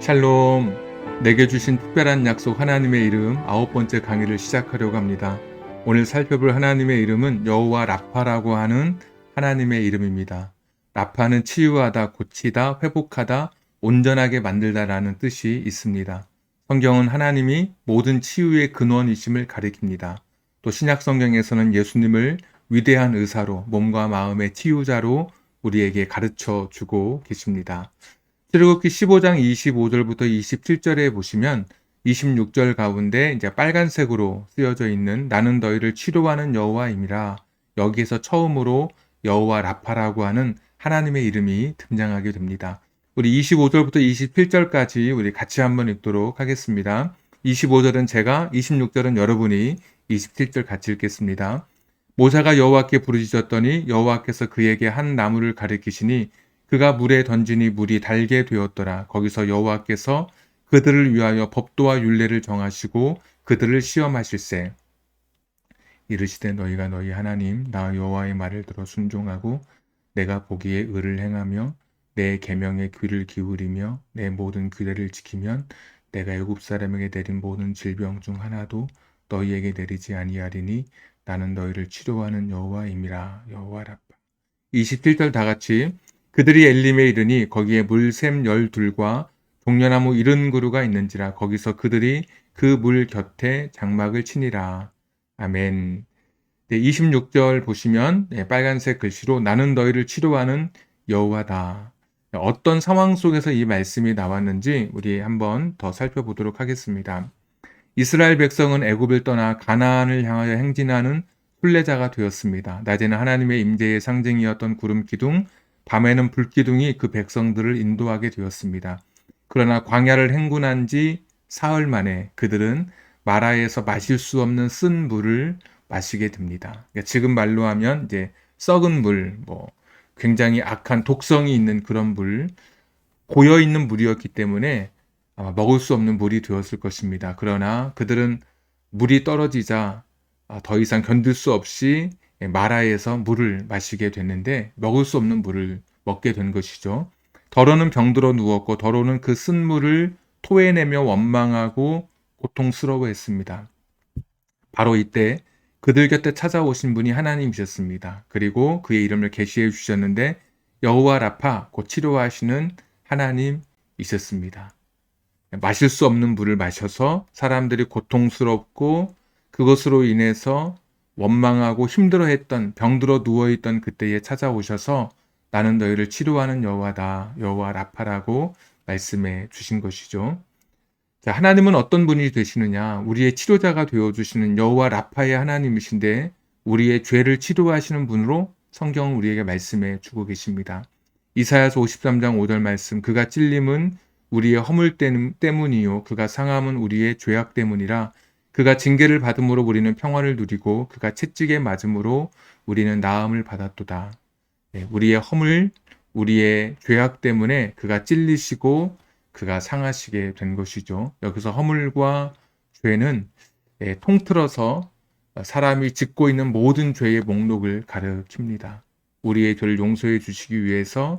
샬롬, 내게 주신 특별한 약속 하나님의 이름 9번째 강의를 시작하려고 합니다. 오늘 살펴볼 하나님의 이름은 여호와 라파라고 하는 하나님의 이름입니다. 라파는 치유하다, 고치다, 회복하다, 온전하게 만들다라는 뜻이 있습니다. 성경은 하나님이 모든 치유의 근원이심을 가리킵니다. 또 신약 성경에서는 예수님을 위대한 의사로, 몸과 마음의 치유자로 우리에게 가르쳐 주고 계십니다. 출애굽기 15장 25절부터 27절에 보시면 26절 가운데 이제 빨간색으로 쓰여져 있는 나는 너희를 치료하는 여호와임이라, 여기에서 처음으로 여호와 라파라고 하는 하나님의 이름이 등장하게 됩니다. 우리 25절부터 27절까지 우리 같이 한번 읽도록 하겠습니다. 25절은 제가, 26절은 여러분이, 27절 같이 읽겠습니다. 모세가 여호와께 부르짖었더니 여호와께서 그에게 한 나무를 가리키시니 그가 물에 던지니 물이 달게 되었더라. 거기서 여호와께서 그들을 위하여 법도와 율례를 정하시고 그들을 시험하실세. 이르시되 너희가 너희 하나님 나 여호와의 말을 들어 순종하고 내가 보기에 의를 행하며 내 계명에 귀를 기울이며 내 모든 규례를 지키면 내가 애굽 사람에게 내린 모든 질병 중 하나도 너희에게 내리지 아니하리니 나는 너희를 치료하는 여호와임이라. 여호와 라파. 27절 다 같이. 그들이 엘림에 이르니 거기에 물샘 12과 종려나무 70그루가 있는지라. 거기서 그들이 그 물 곁에 장막을 치니라. 아멘. 네, 26절 보시면 빨간색 글씨로 나는 너희를 치료하는 여호와다. 어떤 상황 속에서 이 말씀이 나왔는지 우리 한번 더 살펴보도록 하겠습니다. 이스라엘 백성은 애굽을 떠나 가나안을 향하여 행진하는 순례자가 되었습니다. 낮에는 하나님의 임재의 상징이었던 구름 기둥, 밤에는 불기둥이 그 백성들을 인도하게 되었습니다. 그러나 광야를 행군한 지 사흘 만에 그들은 마라에서 마실 수 없는 쓴 물을 마시게 됩니다. 그러니까 지금 말로 하면 이제 썩은 물, 굉장히 악한 독성이 있는 그런 물, 고여 있는 물이었기 때문에 아마 먹을 수 없는 물이 되었을 것입니다. 그러나 그들은 물이 떨어지자 더 이상 견딜 수 없이 마라에서 물을 마시게 됐는데 먹을 수 없는 물을 먹게 된 것이죠. 더러는 병들어 누웠고 더러는 그 쓴 물을 토해내며 원망하고 고통스러워했습니다. 바로 이때 그들 곁에 찾아오신 분이 하나님이셨습니다. 그리고 그의 이름을 계시해 주셨는데 여호와 라파, 곧 치료하시는 하나님이셨습니다. 마실 수 없는 물을 마셔서 사람들이 고통스럽고 그것으로 인해서 원망하고 힘들어했던, 병들어 누워있던 그때에 찾아오셔서 나는 너희를 치료하는 여호와다, 여호와 라파라고 말씀해 주신 것이죠. 자, 하나님은 어떤 분이 되시느냐? 우리의 치료자가 되어주시는 여호와 라파의 하나님이신데 우리의 죄를 치료하시는 분으로 성경은 우리에게 말씀해 주고 계십니다. 이사야서 53장 5절 말씀, 그가 찔림은 우리의 허물 때문이요 그가 상함은 우리의 죄악 때문이라. 그가 징계를 받음으로 우리는 평화를 누리고 그가 채찍에 맞음으로 우리는 나음을 받았도다. 우리의 허물, 우리의 죄악 때문에 그가 찔리시고 그가 상하시게 된 것이죠. 여기서 허물과 죄는 통틀어서 사람이 짓고 있는 모든 죄의 목록을 가리킵니다. 우리의 죄를 용서해 주시기 위해서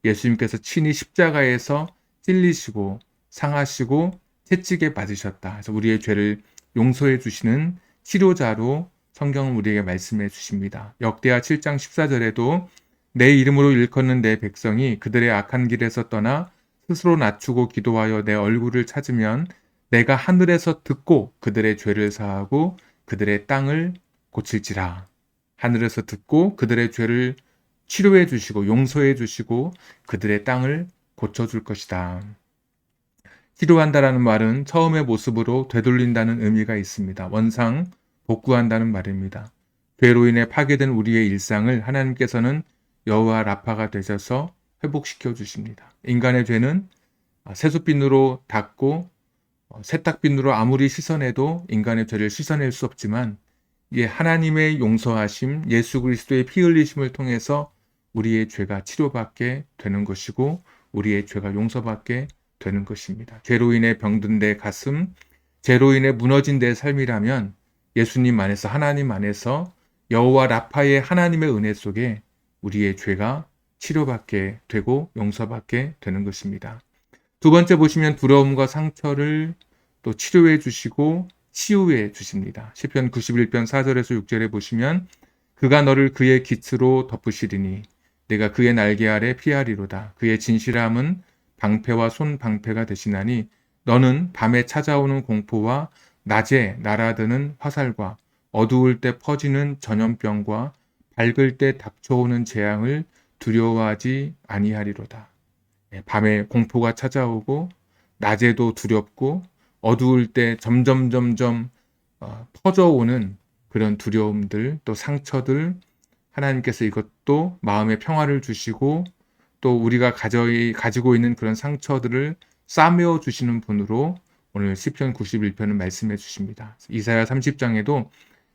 예수님께서 친히 십자가에서 찔리시고 상하시고 채찍에 맞으셨다. 그래서 우리의 죄를 용서해 주시는 치료자로 성경은 우리에게 말씀해 주십니다. 역대하 7장 14절에도 내 이름으로 일컫는 내 백성이 그들의 악한 길에서 떠나 스스로 낮추고 기도하여 내 얼굴을 찾으면 내가 하늘에서 듣고 그들의 죄를 사하고 그들의 땅을 고칠지라. 하늘에서 듣고 그들의 죄를 치료해 주시고 용서해 주시고 그들의 땅을 고쳐줄 것이다. 치료한다라는 말은 처음의 모습으로 되돌린다는 의미가 있습니다. 원상 복구한다는 말입니다. 죄로 인해 파괴된 우리의 일상을 하나님께서는 여호와 라파가 되셔서 회복시켜 주십니다. 인간의 죄는 세숫비누로 닦고 세탁비누로 아무리 씻어내도 인간의 죄를 씻어낼 수 없지만 하나님의 용서하심, 예수 그리스도의 피 흘리심을 통해서 우리의 죄가 치료받게 되는 것이고 우리의 죄가 용서받게 되는 것입니다. 죄로 인해 병든 내 가슴, 죄로 인해 무너진 내 삶이라면 예수님 안에서, 하나님 안에서 여호와 라파의 하나님의 은혜 속에 우리의 죄가 치료받게 되고 용서받게 되는 것입니다. 두 번째 보시면 두려움과 상처를 또 치료해 주시고 치유해 주십니다. 시편 91편 4절에서 6절에 보시면 그가 너를 그의 깃으로 덮으시리니 내가 그의 날개 아래 피하리로다. 그의 진실함은 방패와 손방패가 되시나니 너는 밤에 찾아오는 공포와 낮에 날아드는 화살과 어두울 때 퍼지는 전염병과 밝을 때 닥쳐오는 재앙을 두려워하지 아니하리로다. 밤에 공포가 찾아오고 낮에도 두렵고 어두울 때 점점 퍼져오는 그런 두려움들 또 상처들 하나님께서 이것도 마음의 평화를 주시고 또 우리가 가지고 있는 그런 상처들을 싸매어 주시는 분으로 오늘 시편 91편은 말씀해 주십니다. 이사야 30장에도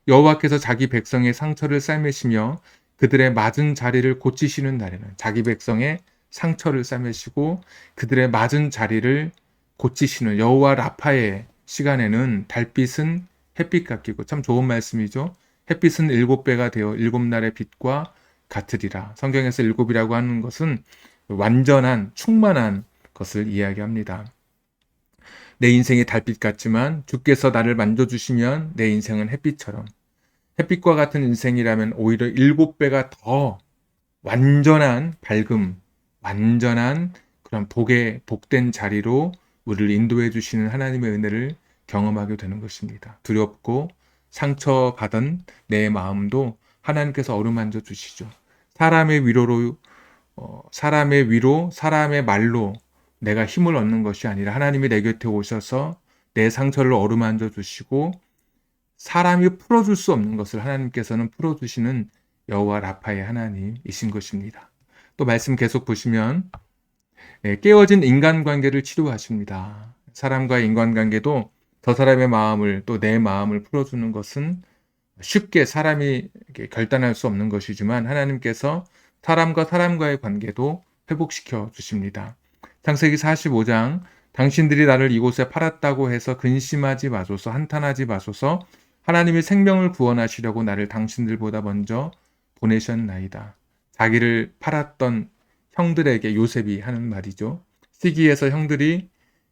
여호와께서 자기 백성의 상처를 싸매시며 그들의 맞은 자리를 고치시는 날에는 자기 백성의 상처를 싸매시고 그들의 맞은 자리를 고치시는 여호와 라파의 시간에는 달빛은 햇빛 같기고 참 좋은 말씀이죠. 햇빛은 7배가 되어 7날의 빛과 같으리라. 성경에서 7이라고 하는 것은 완전한 충만한 것을 이야기합니다. 내 인생이 달빛 같지만 주께서 나를 만져주시면 내 인생은 햇빛처럼 햇빛과 같은 인생이라면 오히려 7배가 더 완전한 밝음, 완전한 그런 복된 자리로 우리를 인도해 주시는 하나님의 은혜를 경험하게 되는 것입니다. 두렵고 상처받은 내 마음도 하나님께서 어루만져 주시죠. 사람의 위로, 사람의 말로 내가 힘을 얻는 것이 아니라 하나님이 내 곁에 오셔서 내 상처를 어루만져 주시고 사람이 풀어줄 수 없는 것을 하나님께서는 풀어주시는 여호와 라파의 하나님이신 것입니다. 또 말씀 계속 보시면 깨어진 인간관계를 치료하십니다. 사람과의 인간관계도 저 사람의 마음을 또 내 마음을 풀어주는 것은 쉽게 사람이 결단할 수 없는 것이지만 하나님께서 사람과 사람과의 관계도 회복시켜 주십니다. 창세기 45장 당신들이 나를 이곳에 팔았다고 해서 근심하지 마소서 한탄하지 마소서 하나님이 생명을 구원하시려고 나를 당신들보다 먼저 보내셨나이다. 자기를 팔았던 형들에게 요셉이 하는 말이죠. 시기에서 형들이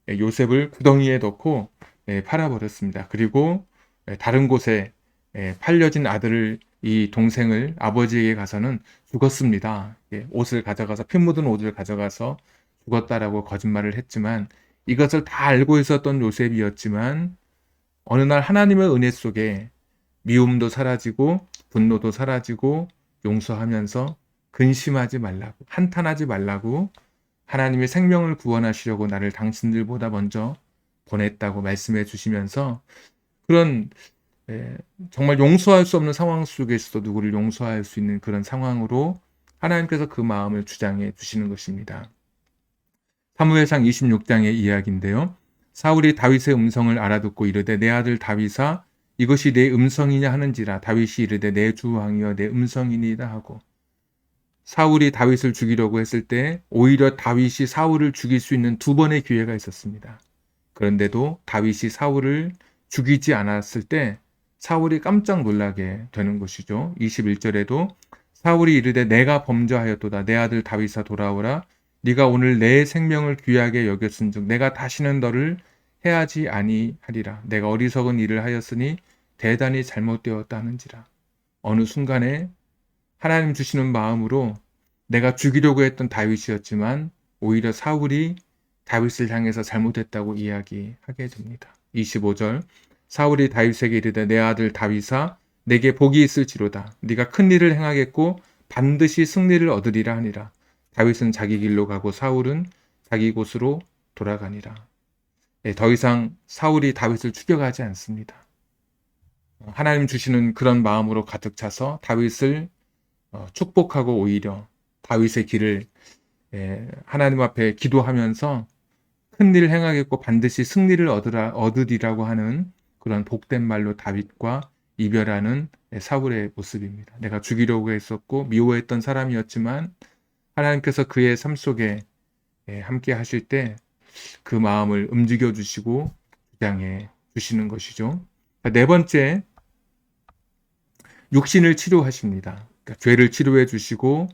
요셉을 구덩이에 넣고 팔아버렸습니다. 그리고 다른 곳에 팔려진 아들을 이 동생을 아버지에게 가서는 죽었습니다. 옷을 가져가서 피 묻은 옷을 가져가서 죽었다라고 거짓말을 했지만 이것을 다 알고 있었던 요셉이었지만 어느 날 하나님의 은혜 속에 미움도 사라지고 분노도 사라지고 용서하면서 근심하지 말라고 한탄하지 말라고 하나님의 생명을 구원하시려고 나를 당신들보다 먼저 보냈다고 말씀해 주시면서 그런 정말 용서할 수 없는 상황 속에서도 누구를 용서할 수 있는 그런 상황으로 하나님께서 그 마음을 주장해 주시는 것입니다. 사무엘상 26장의 이야기인데요. 사울이 다윗의 음성을 알아듣고 이르되 내 아들 다윗아 이것이 내 음성이냐 하는지라 다윗이 이르되 내 주 왕이여 내 음성이니이다 하고 사울이 다윗을 죽이려고 했을 때 오히려 다윗이 사울을 죽일 수 있는 2번의 기회가 있었습니다. 그런데도 다윗이 사울을 죽이지 않았을 때 사울이 깜짝 놀라게 되는 것이죠. 21절에도 사울이 이르되 내가 범죄하였도다 내 아들 다윗아 돌아오라 네가 오늘 내 생명을 귀하게 여겼은즉 내가 다시는 너를 해하지 아니하리라. 내가 어리석은 일을 하였으니 대단히 잘못되었다 하는지라. 어느 순간에 하나님 주시는 마음으로 내가 죽이려고 했던 다윗이었지만 오히려 사울이 다윗을 향해서 잘못했다고 이야기하게 됩니다. 25절 사울이 다윗에게 이르되 내 아들 다윗아 내게 복이 있을지로다. 네가 큰 일을 행하겠고 반드시 승리를 얻으리라 하니라. 다윗은 자기 길로 가고 사울은 자기 곳으로 돌아가니라. 더 이상 사울이 다윗을 추격하지 않습니다. 하나님 주시는 그런 마음으로 가득 차서 다윗을 축복하고 오히려 다윗의 길을 하나님 앞에 기도하면서 큰 일을 행하겠고 반드시 승리를 얻으리라고 하는 그런 복된 말로 다윗과 이별하는 사울의 모습입니다. 내가 죽이려고 했었고 미워했던 사람이었지만 하나님께서 그의 삶 속에 함께 하실 때 그 마음을 움직여 주시고 주장해 주시는 것이죠. 네 번째, 육신을 치료하십니다. 그러니까 죄를 치료해 주시고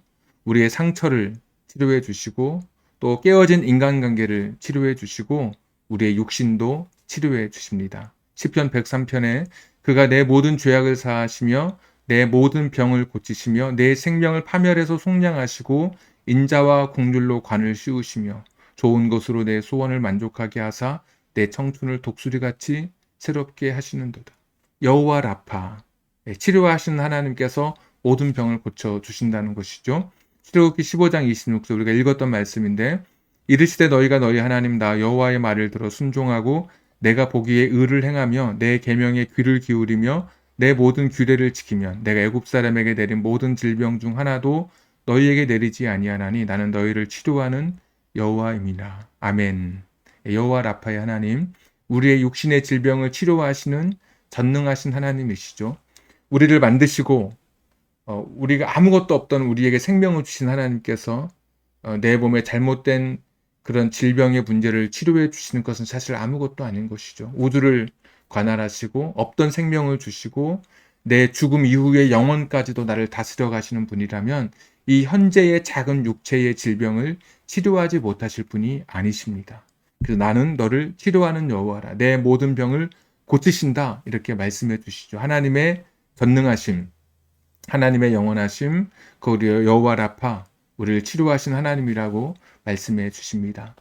우리의 상처를 치료해 주시고 또 깨어진 인간관계를 치료해 주시고 우리의 육신도 치료해 주십니다. 시편 103편에 그가 내 모든 죄악을 사하시며 내 모든 병을 고치시며 내 생명을 파멸해서 속량하시고 인자와 공률로 관을 씌우시며 좋은 것으로 내 소원을 만족하게 하사 내 청춘을 독수리같이 새롭게 하시는도다. 여호와 라파, 치료하시는 하나님께서 모든 병을 고쳐주신다는 것이죠. 출애굽기 15장 26절 우리가 읽었던 말씀인데 이르시되 너희가 너희 하나님 나 여호와의 말을 들어 순종하고 내가 보기에 의를 행하며 내 계명에 귀를 기울이며 내 모든 규례를 지키면 내가 애굽 사람에게 내린 모든 질병 중 하나도 너희에게 내리지 아니하나니 나는 너희를 치료하는 여호와임이라. 아멘. 여호와 라파의 하나님, 우리의 육신의 질병을 치료하시는 전능하신 하나님이시죠. 우리를 만드시고 우리가 아무것도 없던 우리에게 생명을 주신 하나님께서 내 몸에 잘못된 그런 질병의 문제를 치료해 주시는 것은 사실 아무것도 아닌 것이죠. 우주를 관할하시고 없던 생명을 주시고 내 죽음 이후의 영혼까지도 나를 다스려 가시는 분이라면 이 현재의 작은 육체의 질병을 치료하지 못하실 분이 아니십니다. 그래서 나는 너를 치료하는 여호와라. 내 모든 병을 고치신다. 이렇게 말씀해 주시죠. 하나님의 전능하심, 하나님의 영원하심, 그 우리 여호와 라파, 우리를 치료하신 하나님이라고 말씀해 주십니다.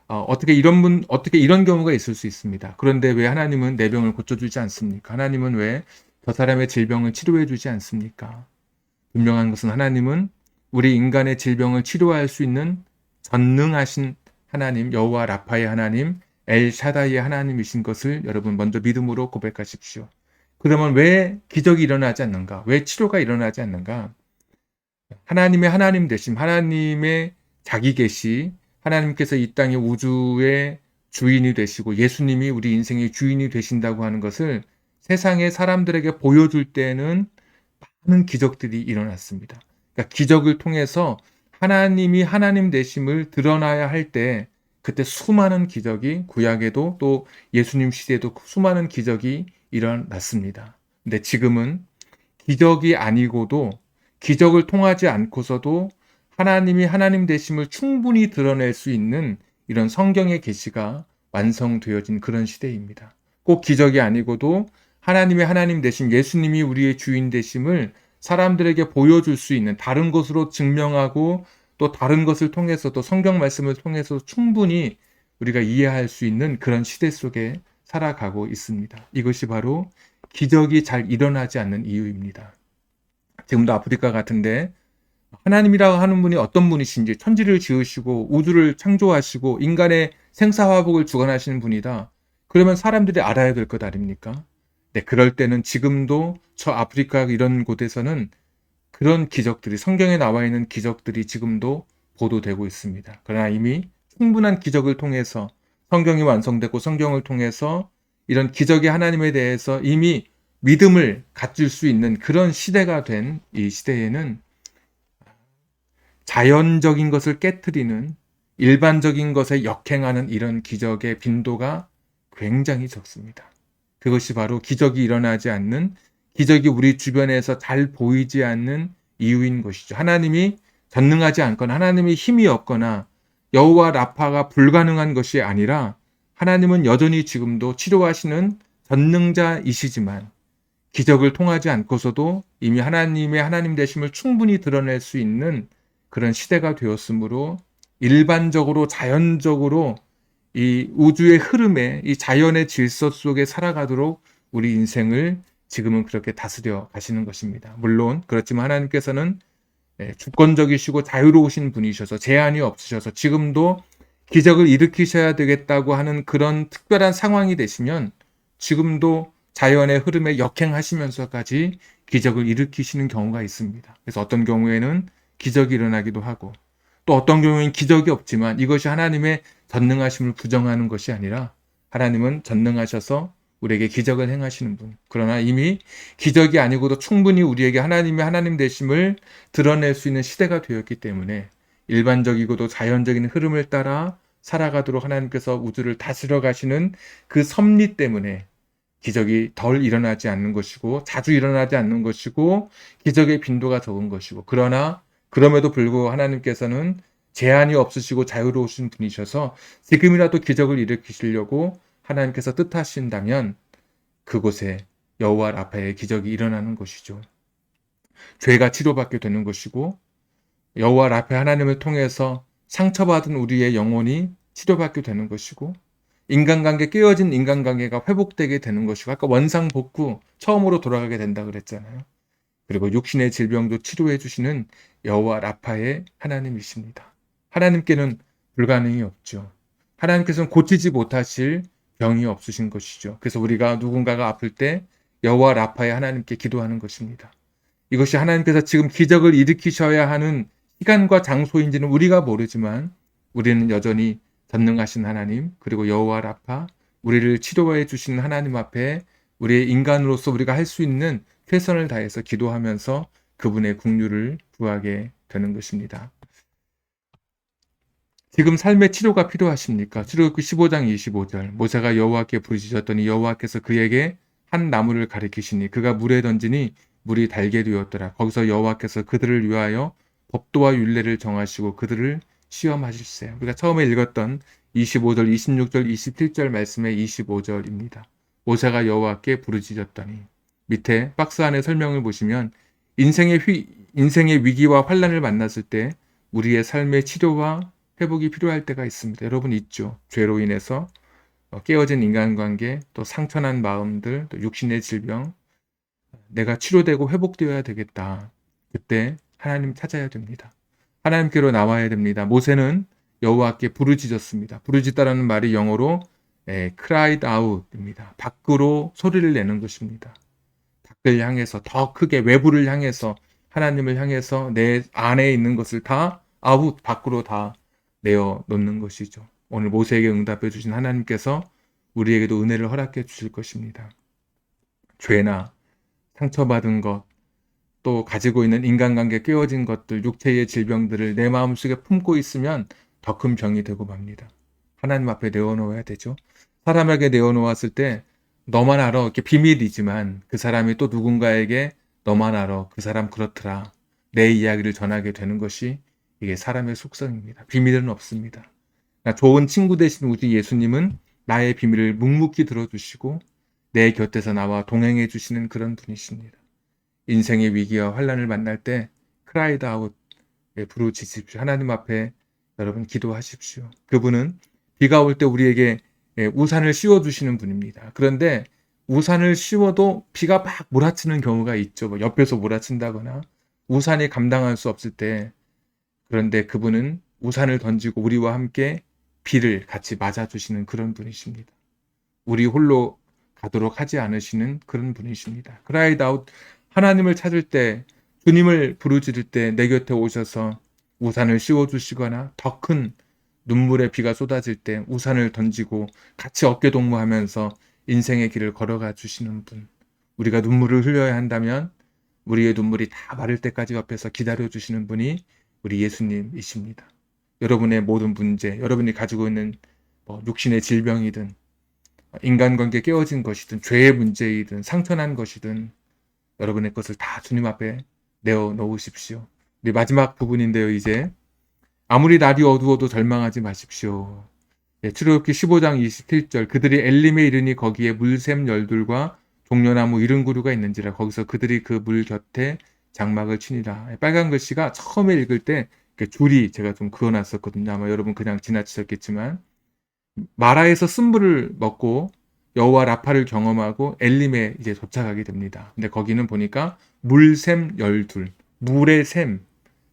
어떻게 이런 경우가 있을 수 있습니다. 그런데 왜 하나님은 내 병을 고쳐주지 않습니까? 하나님은 왜 저 사람의 질병을 치료해 주지 않습니까? 분명한 것은 하나님은 우리 인간의 질병을 치료할 수 있는 전능하신 하나님, 여호와 라파의 하나님, 엘 샤다이의 하나님이신 것을 여러분 먼저 믿음으로 고백하십시오. 그러면 왜 기적이 일어나지 않는가? 왜 치료가 일어나지 않는가? 하나님의 하나님 되심, 하나님의 자기 계시, 하나님께서 이 땅의 우주의 주인이 되시고 예수님이 우리 인생의 주인이 되신다고 하는 것을 세상의 사람들에게 보여줄 때는 많은 기적들이 일어났습니다. 그러니까 기적을 통해서 하나님이 하나님 되심을 드러나야 할 때 그때 수많은 기적이 구약에도 또 예수님 시대에도 수많은 기적이 일어났습니다. 근데 지금은 기적이 아니고도 기적을 통하지 않고서도 하나님이 하나님 되심을 충분히 드러낼 수 있는 이런 성경의 계시가 완성되어진 그런 시대입니다. 꼭 기적이 아니고도 하나님의 하나님 되심, 예수님이 우리의 주인 되심을 사람들에게 보여줄 수 있는 다른 것으로 증명하고 또 다른 것을 통해서 또 성경 말씀을 통해서 충분히 우리가 이해할 수 있는 그런 시대 속에 살아가고 있습니다. 이것이 바로 기적이 잘 일어나지 않는 이유입니다. 지금도 아프리카 같은데 하나님이라고 하는 분이 어떤 분이신지 천지를 지으시고 우주를 창조하시고 인간의 생사화복을 주관하시는 분이다. 그러면 사람들이 알아야 될 것 아닙니까? 네, 그럴 때는 지금도 저 아프리카 이런 곳에서는 그런 기적들이 성경에 나와 있는 기적들이 지금도 보도되고 있습니다. 그러나 이미 충분한 기적을 통해서 성경이 완성되고 성경을 통해서 이런 기적의 하나님에 대해서 이미 믿음을 갖출 수 있는 그런 시대가 된 이 시대에는 자연적인 것을 깨트리는 일반적인 것에 역행하는 이런 기적의 빈도가 굉장히 적습니다. 그것이 바로 기적이 일어나지 않는, 기적이 우리 주변에서 잘 보이지 않는 이유인 것이죠. 하나님이 전능하지 않거나 하나님이 힘이 없거나 여호와 라파가 불가능한 것이 아니라 하나님은 여전히 지금도 치료하시는 전능자이시지만 기적을 통하지 않고서도 이미 하나님의 하나님 되심을 충분히 드러낼 수 있는 그런 시대가 되었으므로 일반적으로 자연적으로 이 우주의 흐름에 이 자연의 질서 속에 살아가도록 우리 인생을 지금은 그렇게 다스려 가시는 것입니다. 물론 그렇지만 하나님께서는 주권적이시고 자유로우신 분이셔서 제한이 없으셔서 지금도 기적을 일으키셔야 되겠다고 하는 그런 특별한 상황이 되시면 지금도 자연의 흐름에 역행하시면서까지 기적을 일으키시는 경우가 있습니다. 그래서 어떤 경우에는 기적이 일어나기도 하고 또 어떤 경우에는 기적이 없지만 이것이 하나님의 전능하심을 부정하는 것이 아니라 하나님은 전능하셔서 우리에게 기적을 행하시는 분. 그러나 이미 기적이 아니고도 충분히 우리에게 하나님의 하나님 되심을 드러낼 수 있는 시대가 되었기 때문에 일반적이고도 자연적인 흐름을 따라 살아가도록 하나님께서 우주를 다스려 가시는 그 섭리 때문에 기적이 덜 일어나지 않는 것이고 자주 일어나지 않는 것이고 기적의 빈도가 적은 것이고 그러나 그럼에도 불구하고 하나님께서는 제한이 없으시고 자유로우신 분이셔서 지금이라도 기적을 일으키시려고 하나님께서 뜻하신다면 그곳에 여호와 라파의 기적이 일어나는 것이죠. 죄가 치료받게 되는 것이고 여호와 라파 하나님을 통해서 상처받은 우리의 영혼이 치료받게 되는 것이고 인간관계 깨어진 인간관계가 회복되게 되는 것이고 아까 원상복구 처음으로 돌아가게 된다 그랬잖아요. 그리고 육신의 질병도 치료해 주시는 여호와 라파의 하나님이십니다. 하나님께는 불가능이 없죠. 하나님께서는 고치지 못하실 병이 없으신 것이죠. 그래서 우리가 누군가가 아플 때 여호와 라파의 하나님께 기도하는 것입니다. 이것이 하나님께서 지금 기적을 일으키셔야 하는 시간과 장소인지는 우리가 모르지만 우리는 여전히 전능하신 하나님 그리고 여호와 라파 우리를 치료해 주시는 하나님 앞에 우리의 인간으로서 우리가 할 수 있는 최선을 다해서 기도하면서 그분의 긍휼을 구하게 되는 것입니다. 지금 삶의 치료가 필요하십니까? 출애굽기 15장 25절 모세가 여호와께 부르짖었더니 여호와께서 그에게 한 나무를 가리키시니 그가 물에 던지니 물이 달게 되었더라. 거기서 여호와께서 그들을 위하여 법도와 율례를 정하시고 그들을 시험하실세. 우리가 처음에 읽었던 25절, 26절, 27절 말씀의 25절입니다. 모세가 여호와께 부르짖었더니 밑에 박스 안에 설명을 보시면 인생의 위기와 환란을 만났을 때 우리의 삶의 치료와 회복이 필요할 때가 있습니다. 여러분 있죠. 죄로 인해서 깨어진 인간관계, 또 상처난 마음들, 또 육신의 질병, 내가 치료되고 회복되어야 되겠다. 그때 하나님 찾아야 됩니다. 하나님께로 나와야 됩니다. 모세는 여호와께 부르짖었습니다. 부르짖다라는 말이 영어로 cried out입니다. 밖으로 소리를 내는 것입니다. 밖을 향해서 더 크게 외부를 향해서 하나님을 향해서 내 안에 있는 것을 다 out 밖으로 다 내어놓는 것이죠. 오늘 모세에게 응답해 주신 하나님께서 우리에게도 은혜를 허락해 주실 것입니다. 죄나 상처받은 것, 또 가지고 있는 인간관계 깨어진 것들, 육체의 질병들을 내 마음속에 품고 있으면 더 큰 병이 되고 맙니다. 하나님 앞에 내어놓아야 되죠. 사람에게 내어놓았을 때 너만 알아, 이렇게 비밀이지만 그 사람이 또 누군가에게 너만 알아, 그 사람 그렇더라, 내 이야기를 전하게 되는 것이 이게 사람의 속성입니다. 비밀은 없습니다. 좋은 친구 되신 우리 예수님은 나의 비밀을 묵묵히 들어주시고 내 곁에서 나와 동행해 주시는 그런 분이십니다. 인생의 위기와 환란을 만날 때 크라이드 아웃 부르짖으십시오. 하나님 앞에 여러분 기도하십시오. 그분은 비가 올 때 우리에게 우산을 씌워주시는 분입니다. 그런데 우산을 씌워도 비가 막 몰아치는 경우가 있죠. 뭐 옆에서 몰아친다거나 우산이 감당할 수 없을 때 그런데 그분은 우산을 던지고 우리와 함께 비를 같이 맞아주시는 그런 분이십니다. 우리 홀로 가도록 하지 않으시는 그런 분이십니다. 크라이드 아웃 하나님을 찾을 때 주님을 부르짖을 때 내 곁에 오셔서 우산을 씌워주시거나 더 큰 눈물의 비가 쏟아질 때 우산을 던지고 같이 어깨동무하면서 인생의 길을 걸어가 주시는 분. 우리가 눈물을 흘려야 한다면 우리의 눈물이 다 마를 때까지 옆에서 기다려 주시는 분이 우리 예수님이십니다. 여러분의 모든 문제, 여러분이 가지고 있는 육신의 질병이든 인간관계 깨어진 것이든 죄의 문제이든 상처난 것이든 여러분의 것을 다 주님 앞에 내어놓으십시오. 우리 마지막 부분인데요. 이제 아무리 날이 어두워도 절망하지 마십시오. 출애굽기 15장 27절 그들이 엘림에 이르니 거기에 물샘 열둘과 종려나무 이른 구류가 있는지라 거기서 그들이 그 물 곁에 장막을 치니라. 빨간 글씨가 처음에 읽을 때 줄이 제가 좀 그어놨었거든요. 아마 여러분 그냥 지나치셨겠지만 마라에서 쓴물을 먹고 여호와 라파를 경험하고 엘림에 이제 도착하게 됩니다. 근데 거기는 보니까 물샘 열둘, 물의 샘,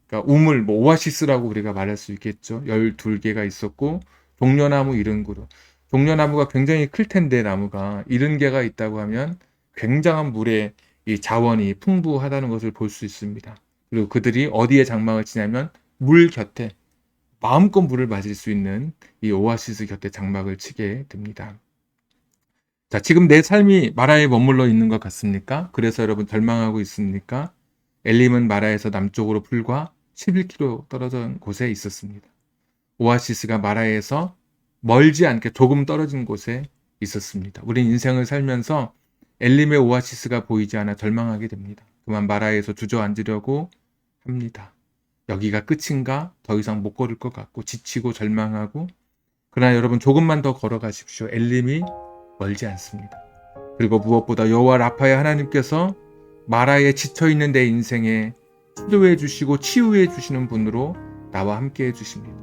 그러니까 우물, 오아시스라고 우리가 말할 수 있겠죠. 12개가 있었고 종려나무 이른 그루. 종려나무가 굉장히 클 텐데 나무가 이른 개가 있다고 하면 굉장한 물의 이 자원이 풍부하다는 것을 볼 수 있습니다. 그리고 그들이 어디에 장막을 치냐면 물 곁에 마음껏 물을 마실 수 있는 이 오아시스 곁에 장막을 치게 됩니다. 자, 지금 내 삶이 마라에 머물러 있는 것 같습니까? 그래서 여러분 절망하고 있습니까? 엘림은 마라에서 남쪽으로 불과 11km 떨어진 곳에 있었습니다. 오아시스가 마라에서 멀지 않게 조금 떨어진 곳에 있었습니다. 우린 인생을 살면서 엘림의 오아시스가 보이지 않아 절망하게 됩니다. 그만 마라에서 주저앉으려고 합니다. 여기가 끝인가? 더 이상 못 걸을 것 같고 지치고 절망하고, 그러나 여러분 조금만 더 걸어가십시오. 엘림이 멀지 않습니다. 그리고 무엇보다 여호와 라파의 하나님께서 마라에 지쳐있는 내 인생에 치료해 주시고 치유해 주시는 분으로 나와 함께 해 주십니다.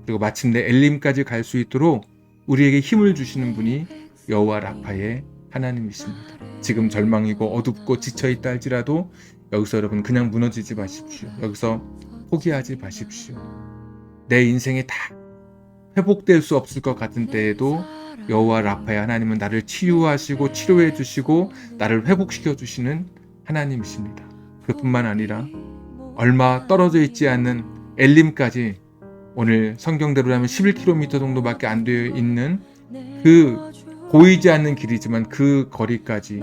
그리고 마침내 엘림까지 갈 수 있도록 우리에게 힘을 주시는 분이 여호와 라파의 하나님이십니다. 지금 절망이고 어둡고 지쳐있다 할지라도 여기서 여러분 그냥 무너지지 마십시오. 여기서 포기하지 마십시오. 내 인생이 다 회복될 수 없을 것 같은 때에도 여호와 라파의 하나님은 나를 치유하시고 치료해 주시고 나를 회복시켜 주시는 하나님이십니다. 그뿐만 아니라 얼마 떨어져 있지 않는 엘림까지, 오늘 성경대로라면 11km 정도밖에 안 되어 있는 그 보이지 않는 길이지만 그 거리까지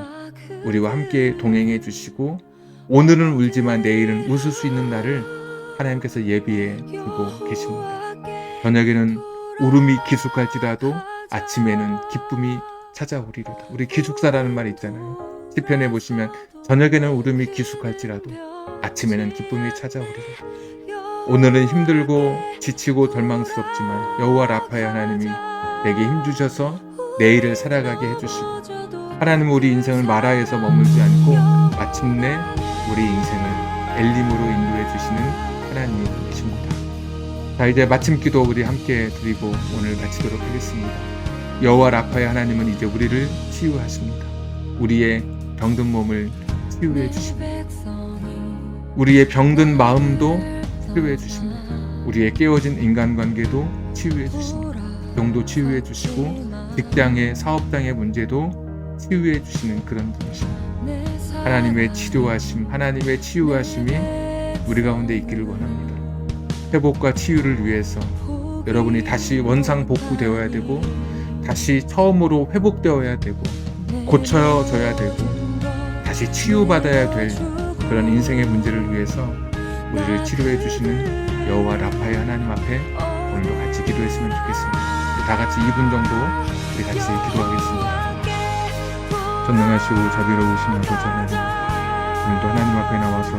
우리와 함께 동행해 주시고, 오늘은 울지만 내일은 웃을 수 있는 날을 하나님께서 예비해 두고 계십니다. 저녁에는 울음이 기숙할지라도 아침에는 기쁨이 찾아오리로다. 우리 기숙사라는 말이 있잖아요. 시편에 보시면 저녁에는 울음이 기숙할지라도 아침에는 기쁨이 찾아오리로다. 오늘은 힘들고 지치고 절망스럽지만 여호와 라파의 하나님이 내게 힘주셔서 내일을 살아가게 해주시고, 하나님은 우리 인생을 마라에서 머물지 않고 마침내 우리 인생을 엘림으로 인도해 주시는 하나님이십니다. 자, 이제 마침 기도 우리 함께 드리고 오늘 마치도록 하겠습니다. 여호와 라파의 하나님은 이제 우리를 치유하십니다. 우리의 병든 몸을 치유해 주십니다. 우리의 병든 마음도 치유해 주십니다. 우리의 깨어진 인간관계도 치유해 주십니다. 병도 치유해 주시고 직장의 사업장의 문제도 치유해 주시는 그런 분이십니다. 하나님의 치료하심, 하나님의 치유하심이 우리 가운데 있기를 원합니다. 회복과 치유를 위해서 여러분이 다시 원상복구되어야 되고 다시 처음으로 회복되어야 되고 고쳐져야 되고 다시 치유받아야 될 그런 인생의 문제를 위해서 우리를 치료해 주시는 여호와 라파의 하나님 앞에 오늘도 같이 기도했으면 좋겠습니다. 다 같이 2분 정도 우리 같이 기도하겠습니다. 전능하시고 자비로우신 아버지 하나님, 오늘도 하나님 앞에 나와서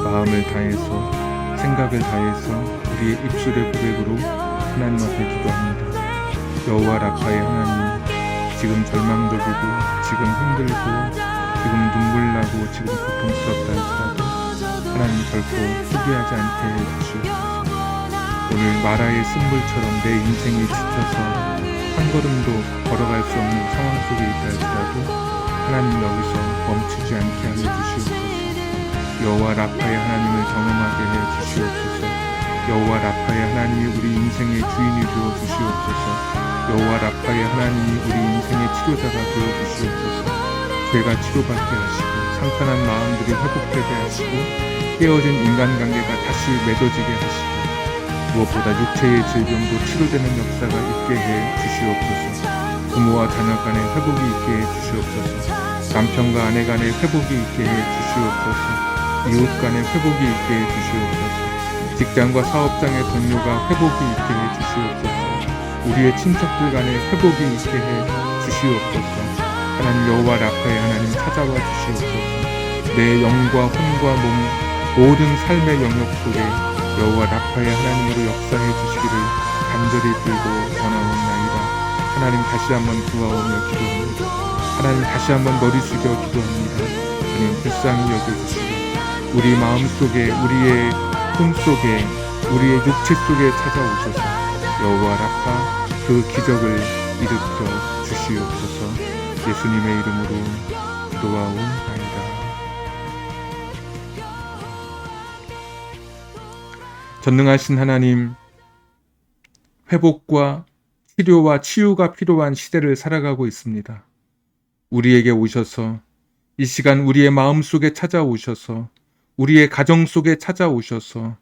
마음을 다해서 생각을 다해서 우리의 입술의 고백으로 하나님 앞에 기도합니다. 여호와 라파의 하나님, 지금 절망적이고 지금 힘들고 지금 눈물나고 지금 고통스럽다 할지라도 하나님 결코 포기하지 않게 해주시옵소서. 오늘 마라의 쓴물처럼 내 인생이 지쳐서 한 걸음도 걸어갈 수 없는 상황 속에 있다 할지라도 하나님 여기서 멈추지 않게 하여 주시옵소서. 여호와 라파의 하나님을 경험하게 해 주시옵소서. 여호와 라파의 하나님이 우리 인생의 주인이 되어 주시옵소서. 여호와 라파의 하나님이 우리 인생의 치료자가 되어 주시옵소서. 죄가 치료받게 하시고 상탄한 마음들이 회복되게 하시고 깨어진 인간관계가 다시 맺어지게 하시고 무엇보다 육체의 질병도 치료되는 역사가 있게 해 주시옵소서. 부모와 자녀 간의 회복이 있게 해 주시옵소서. 남편과 아내 간의 회복이 있게 해 주시옵소서. 이웃 간의 회복이 있게 해 주시옵소서. 직장과 사업장의 동료가 회복이 있게 해 주시옵소서. 우리의 친척들 간의 회복이 있게 해 주시옵소서. 하나님 여호와 라파의 하나님 찾아와 주시옵소서. 내 영과 혼과 몸 모든 삶의 영역 속에 여호와 라파의 하나님으로 역사해 주시기를 간절히 빌고 원하옵나이다. 하나님 다시 한번 구하오며 기도합니다. 하나님 다시 한번 머리 숙여 기도합니다. 주님 불쌍히 여겨주시고 우리 마음속에 우리의 꿈속에 우리의 육체 속에 찾아오셔서 여호와 라파 그 기적을 일으켜 주시옵소서. 예수님의 이름으로 기도하옵나이다. 전능하신 하나님, 회복과 치료와 치유가 필요한 시대를 살아가고 있습니다. 우리에게 오셔서 이 시간 우리의 마음 속에 찾아오셔서 우리의 가정 속에 찾아오셔서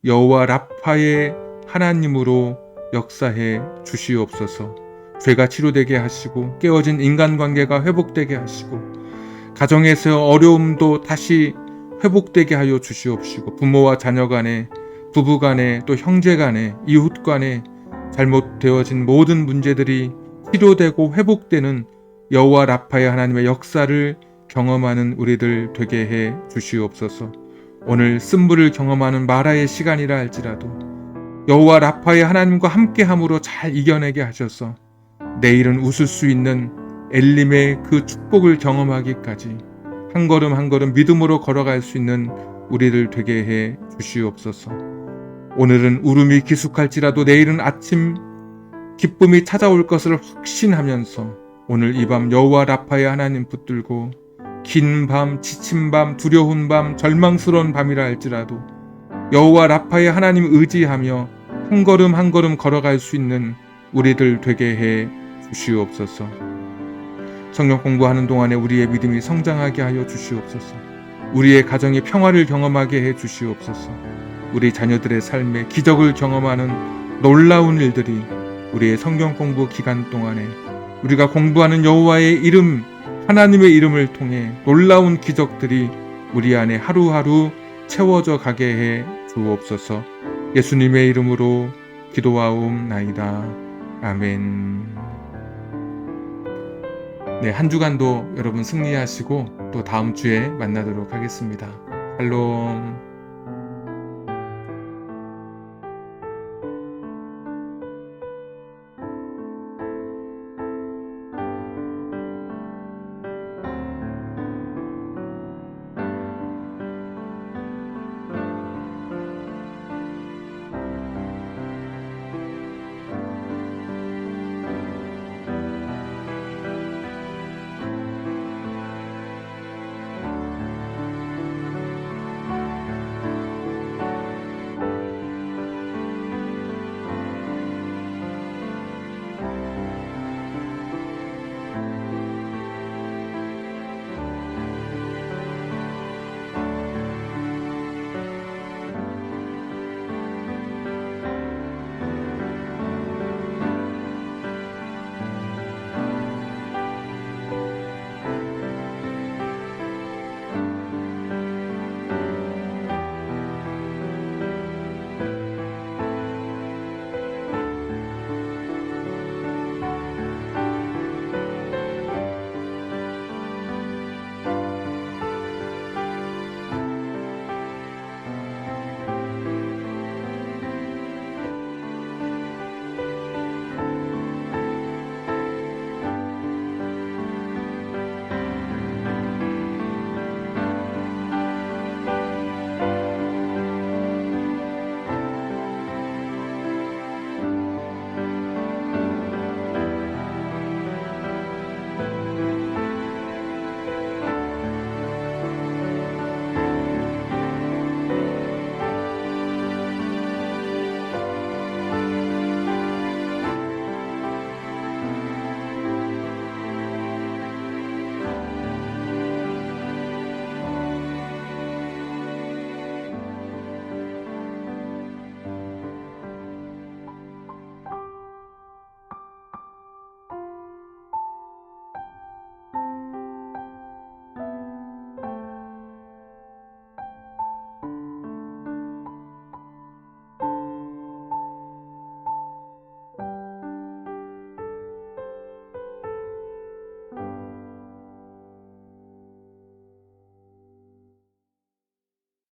여호와 라파의 하나님으로 역사해 주시옵소서. 죄가 치료되게 하시고 깨어진 인간관계가 회복되게 하시고 가정에서 어려움도 다시 회복되게 하여 주시옵시고 부모와 자녀 간에 부부 간에 또 형제 간에 이웃 간에 잘못되어진 모든 문제들이 치료되고 회복되는 여호와 라파의 하나님의 역사를 경험하는 우리들 되게 해 주시옵소서. 오늘 쓴물을 경험하는 마라의 시간이라 할지라도 여호와 라파의 하나님과 함께함으로 잘 이겨내게 하셔서 내일은 웃을 수 있는 엘림의 그 축복을 경험하기까지 한 걸음 한 걸음 믿음으로 걸어갈 수 있는 우리를 되게 해 주시옵소서. 오늘은 울음이 기숙할지라도 내일은 아침 기쁨이 찾아올 것을 확신하면서 오늘 이 밤 여호와 라파의 하나님 붙들고 긴 밤, 지친 밤, 두려운 밤, 절망스러운 밤이라 할지라도 여호와 라파의 하나님 의지하며 한 걸음 한 걸음 걸어갈 수 있는 우리들 되게 해 주시옵소서. 성경 공부하는 동안에 우리의 믿음이 성장하게 하여 주시옵소서. 우리의 가정의 평화를 경험하게 해 주시옵소서. 우리 자녀들의 삶에 기적을 경험하는 놀라운 일들이 우리의 성경 공부 기간 동안에 우리가 공부하는 여호와의 이름, 하나님의 이름을 통해 놀라운 기적들이 우리 안에 하루하루 채워져 가게 해 주옵소서. 예수님의 이름으로 기도하옵나이다. 아멘. 네, 한 주간도 여러분 승리하시고 또 다음 주에 만나도록 하겠습니다. 샬롬.